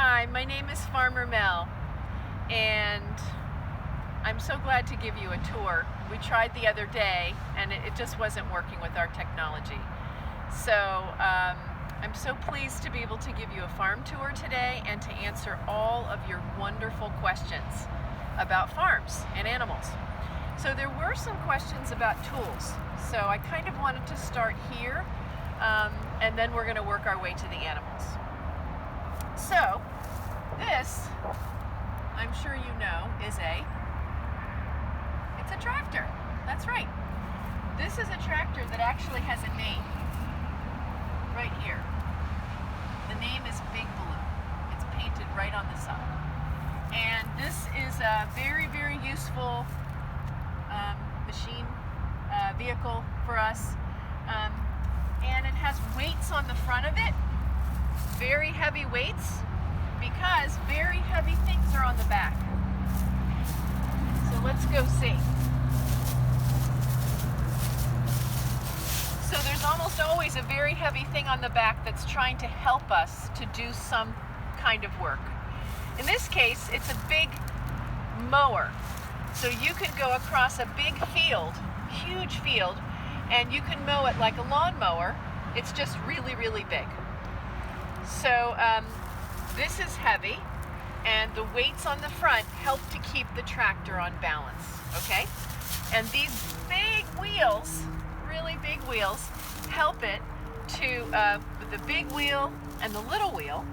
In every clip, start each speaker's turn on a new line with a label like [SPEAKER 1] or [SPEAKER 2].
[SPEAKER 1] Hi, my name is Farmer Mel, and I'm so glad to give you a tour. We tried the other day, and it just wasn't working with our technology. So I'm so pleased to be able to give you a farm tour today and to answer all of your wonderful questions about farms and animals. So there were some questions about tools, so I kind of wanted to start here, and then we're going to work our way to the animals. So this, I'm sure you know, it's a tractor. That's right. This is a tractor that actually has a name right here. The name is Big Blue. It's painted right on the side. And this is a very, very useful machine vehicle for us. And it has weights on the front of it, very heavy weights, because very heavy things are on the back. So let's go see. So there's almost always a very heavy thing on the back that's trying to help us to do some kind of work. In this case, it's a big mower. So you can go across a big field, huge field, and you can mow it like a lawnmower. It's just really, really big. So this is heavy, and the weights on the front help to keep the tractor on balance, okay? And these big wheels, really big wheels, help it to, with the big wheel and the little wheel,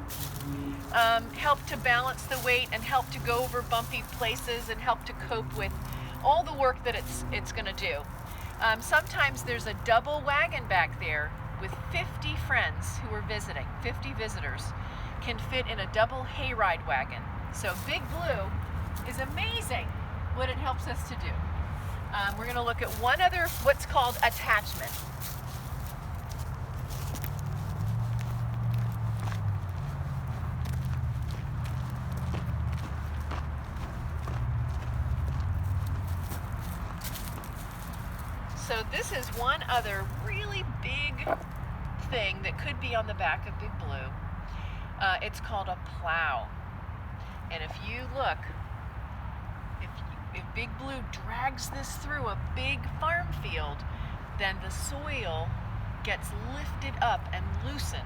[SPEAKER 1] help to balance the weight and help to go over bumpy places and help to cope with all the work that it's going to do. Sometimes there's a double wagon back there with 50 friends who are visiting. 50 visitors can fit in a double hayride wagon. So Big Blue is amazing what it helps us to do. We're going to look at one other, what's called attachment. So this is one other really big thing that could be on the back of Big Blue. It's called a plow. And if you look, if Big Blue drags this through a big farm field, then the soil gets lifted up and loosened,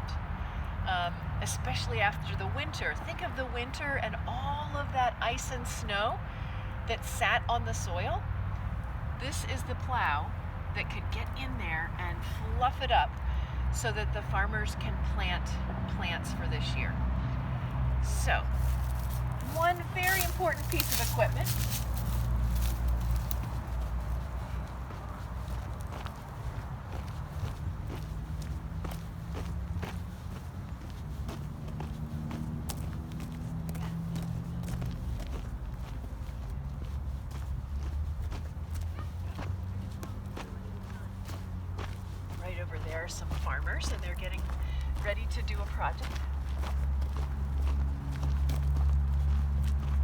[SPEAKER 1] especially after the winter. Think of the winter and all of that ice and snow that sat on the soil. This is the plow that could get in there and fluff it up so that the farmers can plant plants for this year. So, one very important piece of equipment . Right over there are some farmers, and they're getting ready to do a project.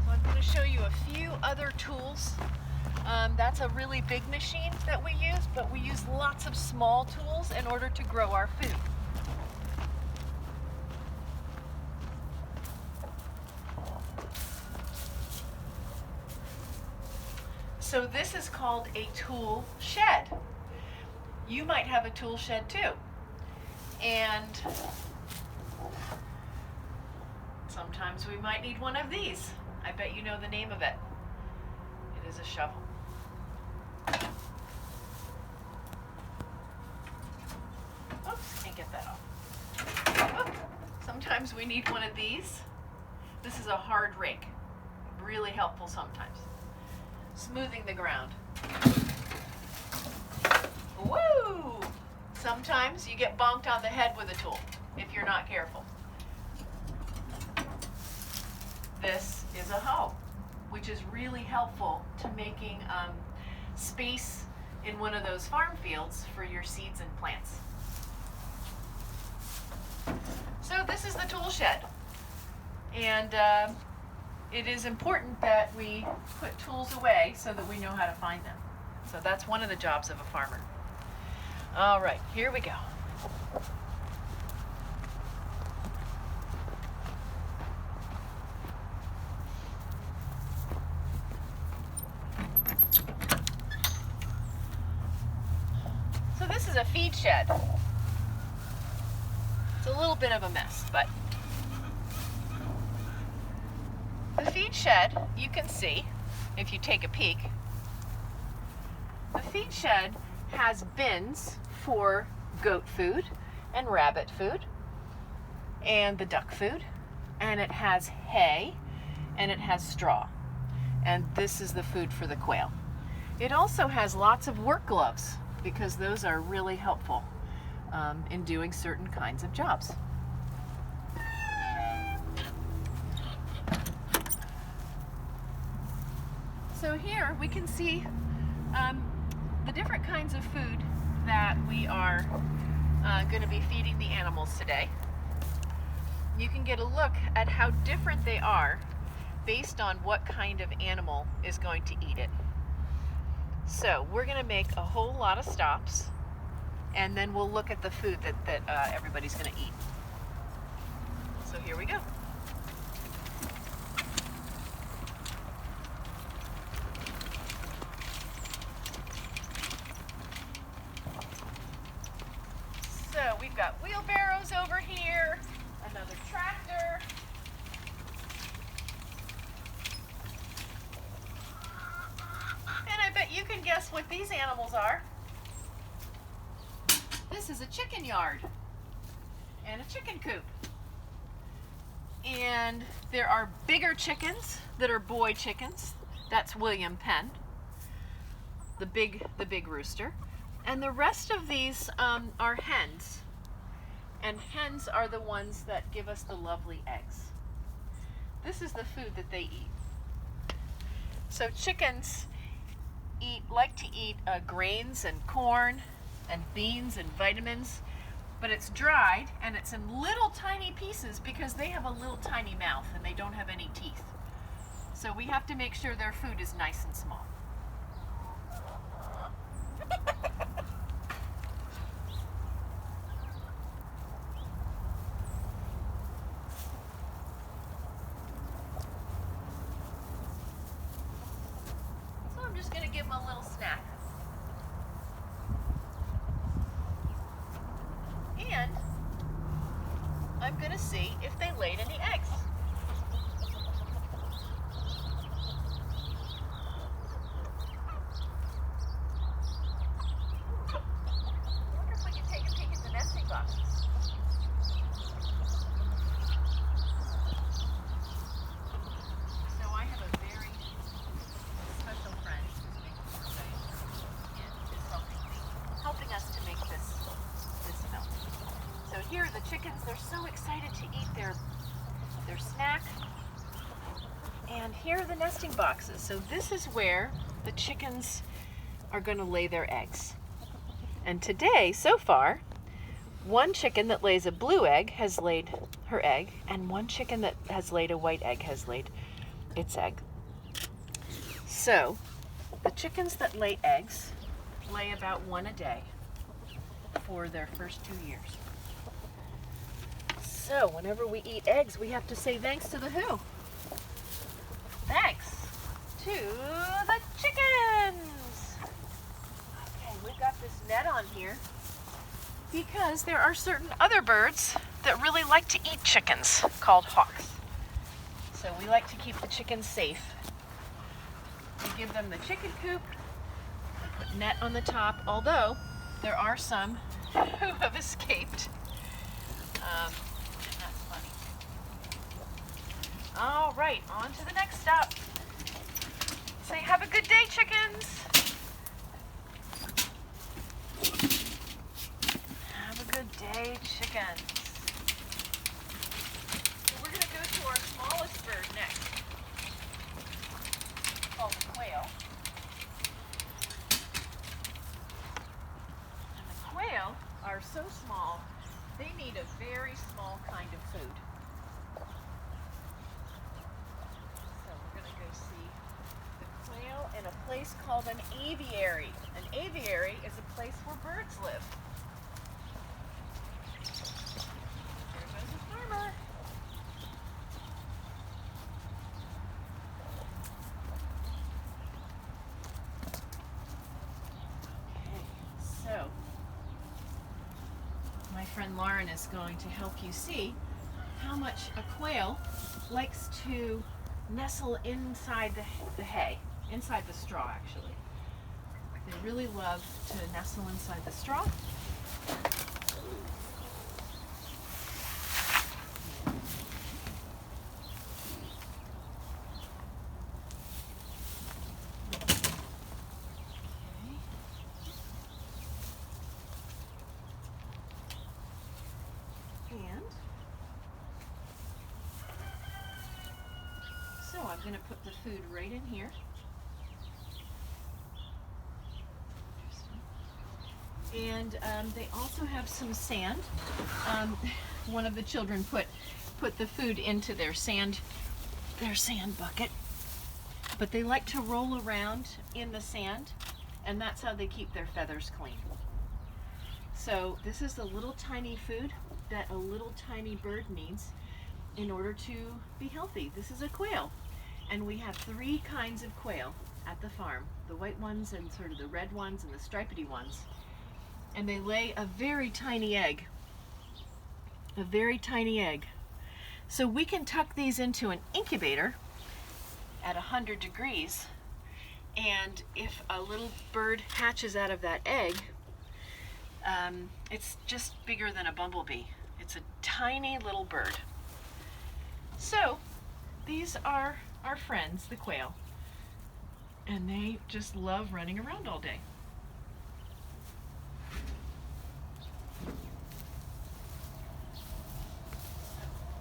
[SPEAKER 1] So I'm going to show you a few other tools. That's a really big machine that we use, but we use lots of small tools in order to grow our food. So this is called a tool shed. You might have a tool shed too. And sometimes we might need one of these. I bet you know the name of it. It is a shovel. Oops, can't get that off. Oops. Sometimes we need one of these. This is a hard rake. Really helpful sometimes. Smoothing the ground. Woo! Sometimes you get bonked on the head with a tool if you're not careful. This is a hoe, which is really helpful to making space in one of those farm fields for your seeds and plants. So this is the tool shed. And it is important that we put tools away so that we know how to find them. So that's one of the jobs of a farmer. All right, here we go. the feed shed. It's a little bit of a mess, but the feed shed, you can see if you take a peek. The feed shed has bins for goat food and rabbit food and the duck food, and it has hay and it has straw, and this is the food for the quail. It also has lots of work gloves because those are really helpful in doing certain kinds of jobs. So here we can see the different kinds of food that we are going to be feeding the animals today. You can get a look at how different they are based on what kind of animal is going to eat it. So we're going to make a whole lot of stops, and then we'll look at the food that everybody's going to eat. So here we go. So we've got wheelbarrows over here, another tractor. And I bet you can guess what these animals are. This is a chicken yard and a chicken coop. And there are bigger chickens that are boy chickens. That's William Penn, the big rooster. And the rest of these are hens. And hens are the ones that give us the lovely eggs. This is the food that they eat. So chickens like to eat grains and corn and beans and vitamins, but it's dried and it's in little tiny pieces because they have a little tiny mouth and they don't have any teeth. So we have to make sure their food is nice and small. So I'm just going to give them a little snack. And I'm going to see if they laid any eggs. I wonder if we can take a peek at the nesting boxes. So I have a very special friend who's making today and is helping us to make this film. So here are the chickens. They're so excited to eat their snack. And here are the nesting boxes. So this is where the chickens are going to lay their eggs. And today, so far, one chicken that lays a blue egg has laid her egg, and one chicken that has laid a white egg has laid its egg. So the chickens that lay eggs lay about one a day for their first 2 years. So whenever we eat eggs, we have to say thanks to the who? Thanks to the chickens. Okay, we've got this net on here because there are certain other birds that really like to eat chickens called hawks. So we like to keep the chickens safe. We give them the chicken coop, we put net on the top, although there are some who have escaped. And that's funny. All right, on to the next stop. Say, have a good day, chickens. Have a good day, chickens. So we're going to go to our smallest bird next, called the quail. And the quail are so small, they need a very small kind of food. So we're going to go see the quail in a place called an aviary. An aviary is a place where birds live. There goes a farmer. Okay, so and Lauren is going to help you see how much a quail likes to nestle inside the hay, inside the straw actually. They really love to nestle inside the straw. So I'm going to put the food right in here. And they also have some sand. One of the children put the food into their sand bucket. But they like to roll around in the sand, and that's how they keep their feathers clean. So this is the little tiny food that a little tiny bird needs in order to be healthy. This is a quail. And we have 3 kinds of quail at the farm. The white ones and sort of the red ones and the stripedy ones. And they lay a very tiny egg. A very tiny egg. So we can tuck these into an incubator at 100 degrees. And if a little bird hatches out of that egg, it's just bigger than a bumblebee. It's a tiny little bird. So these are our friends, the quail, and they just love running around all day.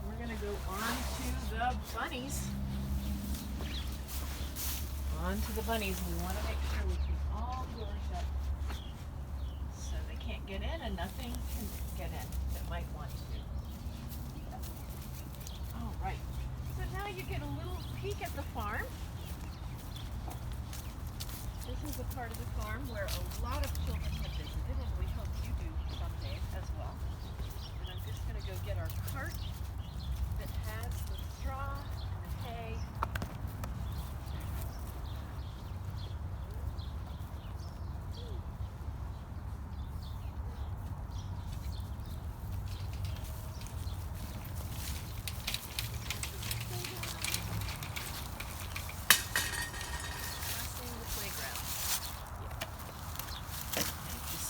[SPEAKER 1] We're going to go on to the bunnies. On to the bunnies. We want to make sure we keep all the doors shut so they can't get in and nothing can get in that might want to. All right. So now you get a little peek at the farm. This is a part of the farm where a lot of children have visited, and we hope you do someday as well. And I'm just going to go get our cart that has the straw and the hay.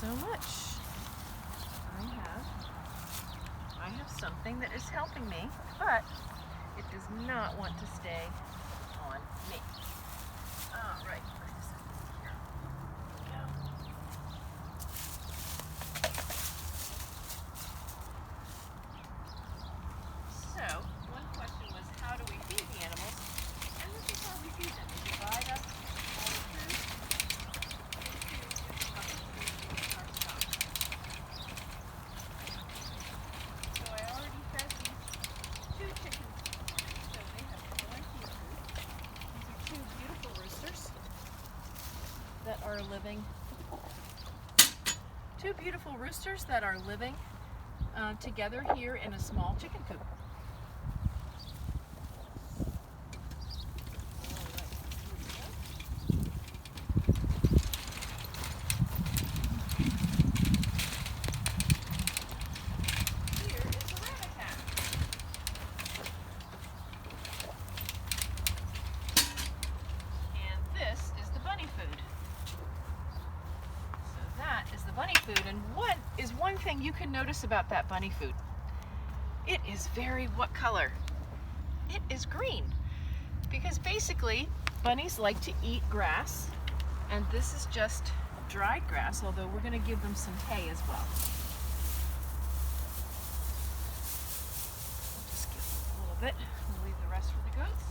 [SPEAKER 1] So much. I have something that is helping me, but it does not want to stay on me. All right, let's set this here. There we go. So, one question was, how do we feed the animals? And this is how we feed them. We divide up all the food into our stock. So I already fed these 2 chickens this morning, so they have plenty of food. These are 2 beautiful roosters that are living. 2 beautiful roosters that are living together here in a small chicken coop. Bunny food, and what is one thing you can notice about that bunny food? It is what color? It is green, because basically bunnies like to eat grass, and this is just dried grass, although we're going to give them some hay as well. We'll just give them a little bit. We'll leave the rest for the goats.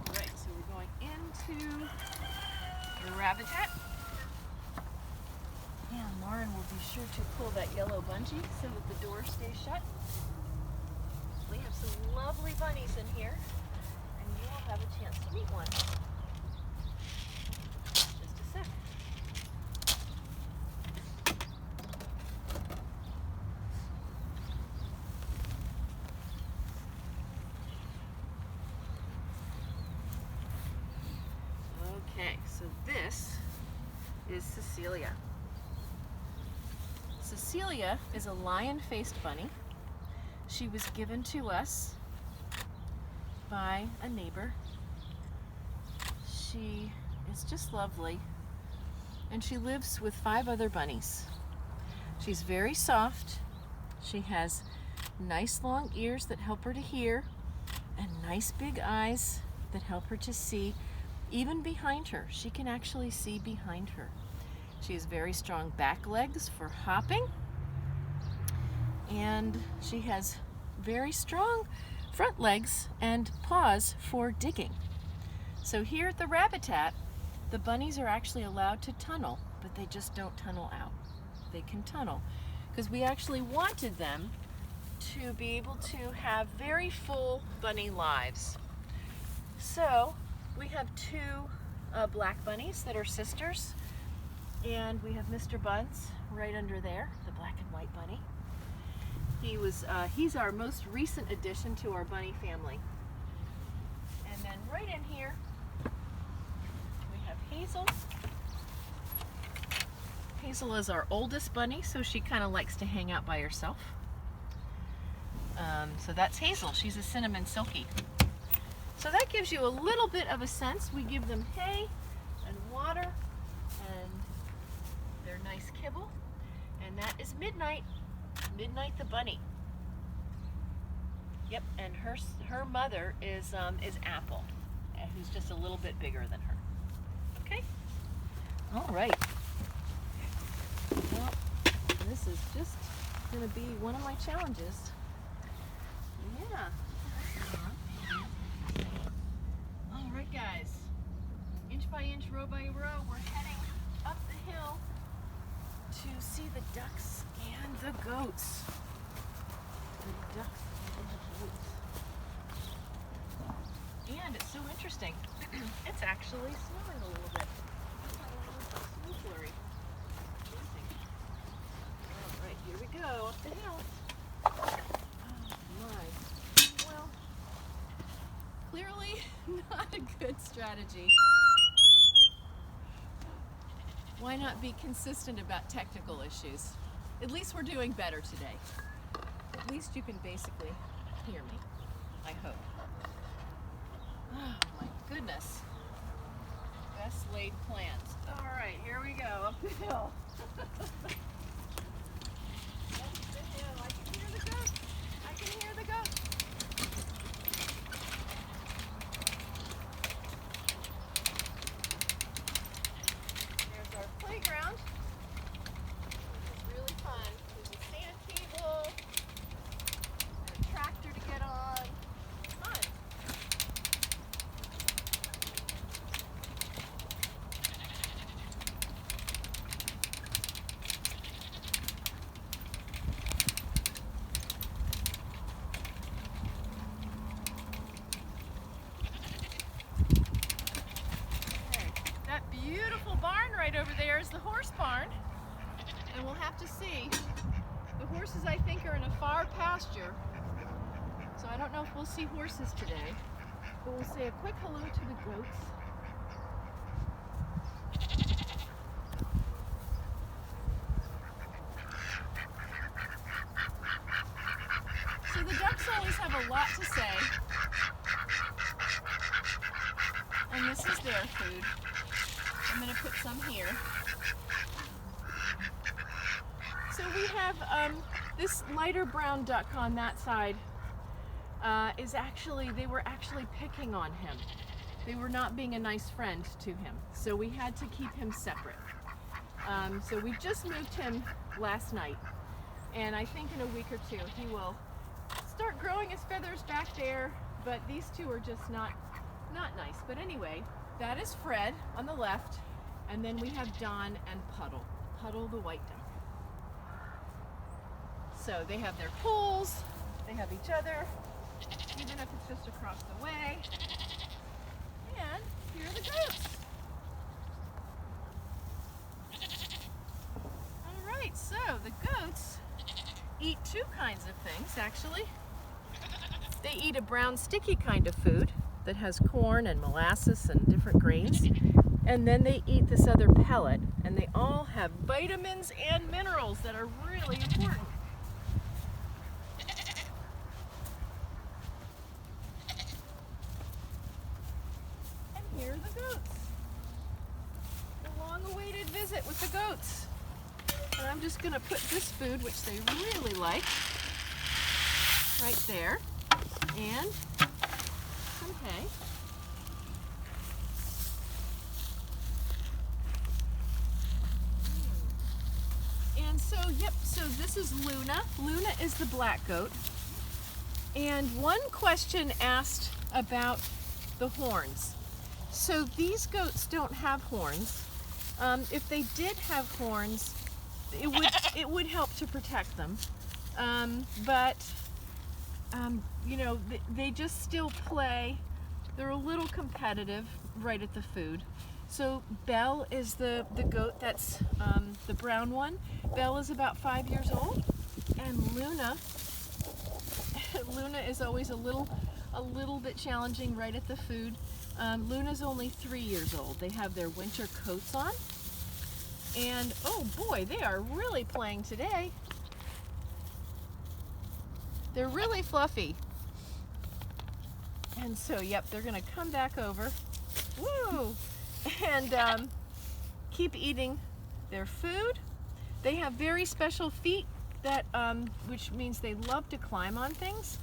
[SPEAKER 1] All right, so we're going into the habitat. And Lauren will be sure to pull that yellow bungee so that the door stays shut. We have some lovely bunnies in here, and you will have a chance to meet one. Just a sec. Okay, so this is Cecilia. Cecilia is a lion-faced bunny. She was given to us by a neighbor. She is just lovely, and she lives with 5 other bunnies. She's very soft. She has nice long ears that help her to hear, and nice big eyes that help her to see even behind her. She can actually see behind her. She has very strong back legs for hopping, and she has very strong front legs and paws for digging. So here at the Rabbitat, the bunnies are actually allowed to tunnel, but they just don't tunnel out. They can tunnel because we actually wanted them to be able to have very full bunny lives. So we have 2 black bunnies that are sisters, and we have Mr. Buns right under there, the black and white bunny. He's our most recent addition to our bunny family. And then right in here we have Hazel. Hazel is our oldest bunny, so she kind of likes to hang out by herself. So that's Hazel. She's a cinnamon silky. So that gives you a little bit of a sense. We give them hay and water and their nice kibble. And that is Midnight. Midnight the bunny. Yep, and her mother is Apple, who's just a little bit bigger than her. Okay? All right. Well, this is just going to be one of my challenges. Yeah. All right, guys. Inch by inch, row by row, we're heading up the hill to see the ducks and the goats. The ducks and the goats. And it's so interesting. It's actually snowing a little bit. It's got a little snow flurry. All right, here we go up the hill. Oh my. Well, clearly not a good strategy. Why not be consistent about technical issues? At least we're doing better today. At least you can basically hear me, I hope. Oh my goodness. Best laid plans. All right, here we go, up the hill. Up the hill. I can hear the goats. I can hear the goats. There's our playground. It's really fun. There's a sand table, and a tractor to get on. Fun. That beautiful barn right over there is the horse barn, and we'll have to see. The horses, I think, are in a far pasture, so I don't know if we'll see horses today, but we'll say a quick hello to the goats. So the ducks always have a lot to say, and this is their food. I'm going to put some here. So we have this lighter brown duck on that side they were actually picking on him. They were not being a nice friend to him, so we had to keep him separate. So we just moved him last night, and I think in a week or two he will start growing his feathers back there, but these two are just not nice. But anyway, that is Fred on the left, and then we have Don and Puddle. Puddle the white duck. So they have their pools, they have each other, even if it's just across the way. And here are the goats. All right, so the goats eat 2 kinds of things, actually. They eat a brown sticky kind of food that has corn and molasses and different grains. and then they eat this other pellet, and they all have vitamins and minerals that are really important. And here are the goats. The long-awaited visit with the goats. And I'm just going to put this food, which they really like, right there, and some hay. And so, yep, so this is Luna. Luna is the black goat. And one question asked about the horns. So these goats don't have horns. If they did have horns, it would help to protect them. But you know, they just still play. They're a little competitive right at the food. So Belle is the goat that's the brown one. Belle is about 5 years old, and Luna is always a little bit challenging right at the food. Luna's only 3 years old. They have their winter coats on, and oh boy, they are really playing today. They're really fluffy. And so, yep, they're gonna come back over. Woo! And keep eating their food. They have very special feet that, which means they love to climb on things.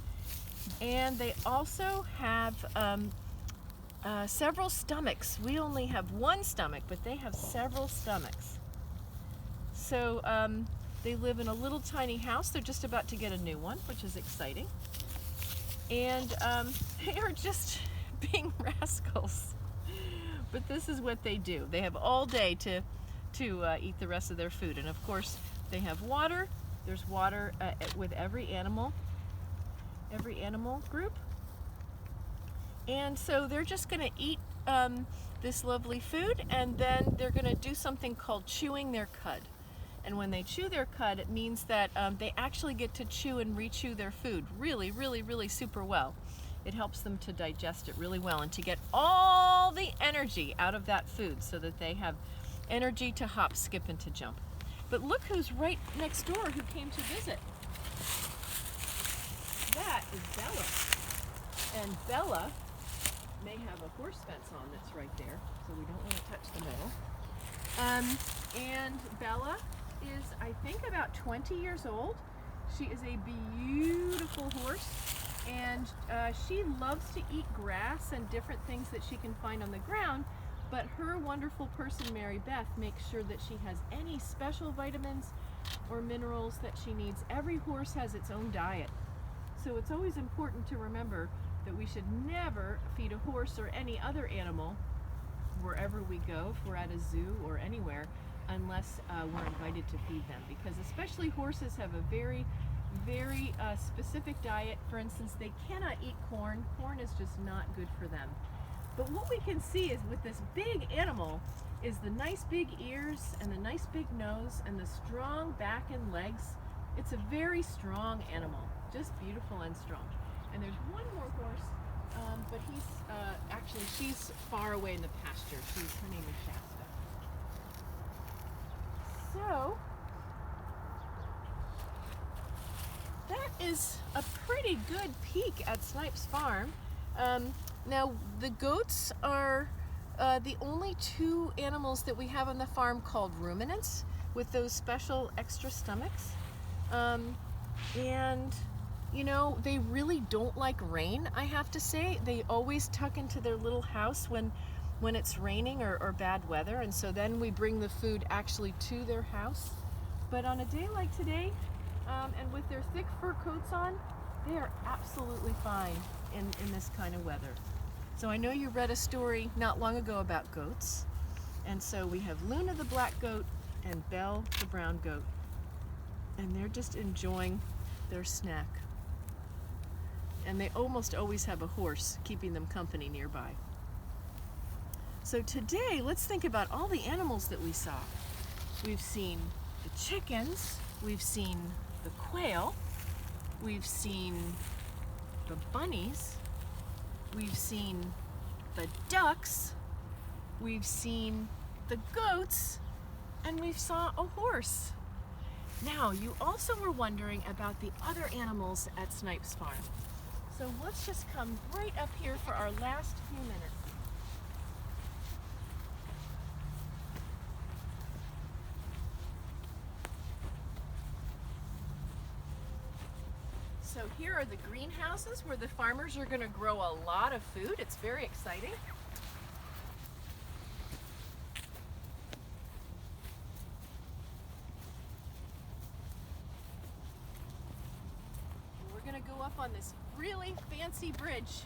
[SPEAKER 1] And they also have several stomachs. We only have one stomach, but they have several stomachs. So they live in a little tiny house. They're just about to get a new one, which is exciting. And they are just being rascals. But this is what they do. They have all day to eat the rest of their food. And of course, they have water. There's water with every animal group. And so they're just gonna eat this lovely food, and then they're gonna do something called chewing their cud. And when they chew their cud, it means that they actually get to chew and re-chew their food really, really, really super well. It helps them to digest it really well and to get all the energy out of that food so that they have energy to hop, skip, and to jump. But look who's right next door who came to visit. That is Bella. And Bella may have a horse fence on that's right there, so we don't want to touch the middle. And Bella is, I think, about 20 years old. She is a beautiful horse, and she loves to eat grass and different things that she can find on the ground, but her wonderful person, Mary Beth, makes sure that she has any special vitamins or minerals that she needs. Every horse has its own diet, so it's always important to remember that we should never feed a horse or any other animal wherever we go, if we're at a zoo or anywhere, unless we're invited to feed them, because especially horses have a very, very specific diet. For instance, they cannot eat corn. Corn is just not good for them. But what we can see is with this big animal is the nice big ears and the nice big nose and the strong back and legs. It's a very strong animal, just beautiful and strong. And there's one more horse, but he's actually, she's far away in the pasture. Her name is Shasta. So that is a pretty good peek at Snipes Farm. Now the goats are the only two animals that we have on the farm called ruminants with those special extra stomachs. And you know, they really don't like rain, I have to say. They always tuck into their little house when it's raining or bad weather, and so then we bring the food actually to their house. But on a day like today, and with their thick fur coats on, they are absolutely fine in this kind of weather. So I know you read a story not long ago about goats, and so we have Luna the black goat and Belle the brown goat, and they're just enjoying their snack. And they almost always have a horse keeping them company nearby. So today, let's think about all the animals that we saw. We've seen the chickens, we've seen the quail, we've seen the bunnies, we've seen the ducks, we've seen the goats, and we saw a horse. Now, you also were wondering about the other animals at Snipes Farm. So let's just come right up here for our last few minutes. So here are the greenhouses where the farmers are going to grow a lot of food. It's very exciting. We're going to go up on this really fancy bridge.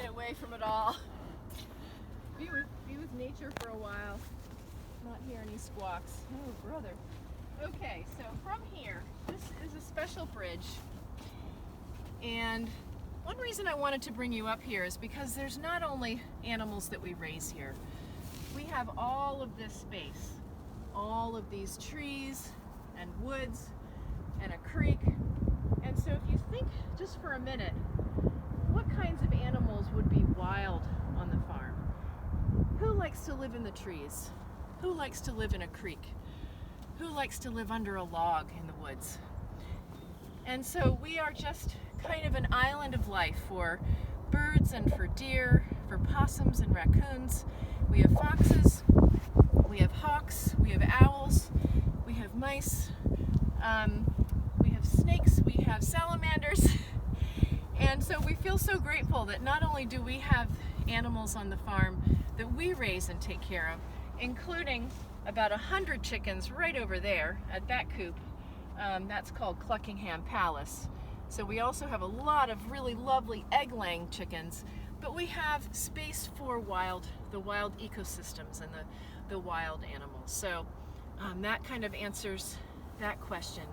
[SPEAKER 1] Away from it all. Be with nature for a while. Not hear any squawks. Oh, brother. Okay, so from here, this is a special bridge. And one reason I wanted to bring you up here is because there's not only animals that we raise here. We have all of this space, all of these trees and woods and a creek. And so if you think just for a minute, what kinds of animals would be wild on the farm? Who likes to live in the trees? Who likes to live in a creek? Who likes to live under a log in the woods? And so we are just kind of an island of life for birds and for deer, for possums and raccoons. We have foxes, we have hawks, we have owls, we have mice, we have snakes, we have salamanders. And so we feel so grateful that not only do we have animals on the farm that we raise and take care of, including about 100 chickens right over there at that coop. That's called Cluckingham Palace. So we also have a lot of really lovely egg-laying chickens, but we have space for the wild ecosystems and the wild animals. So that kind of answers that question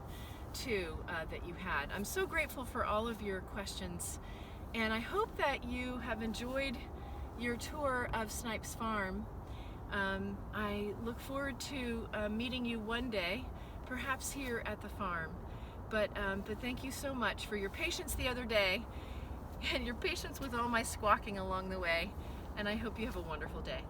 [SPEAKER 1] too that you had. I'm so grateful for all of your questions, and I hope that you have enjoyed your tour of Snipes Farm. I look forward to meeting you one day, perhaps here at the farm. But thank you so much for your patience the other day and your patience with all my squawking along the way, and I hope you have a wonderful day.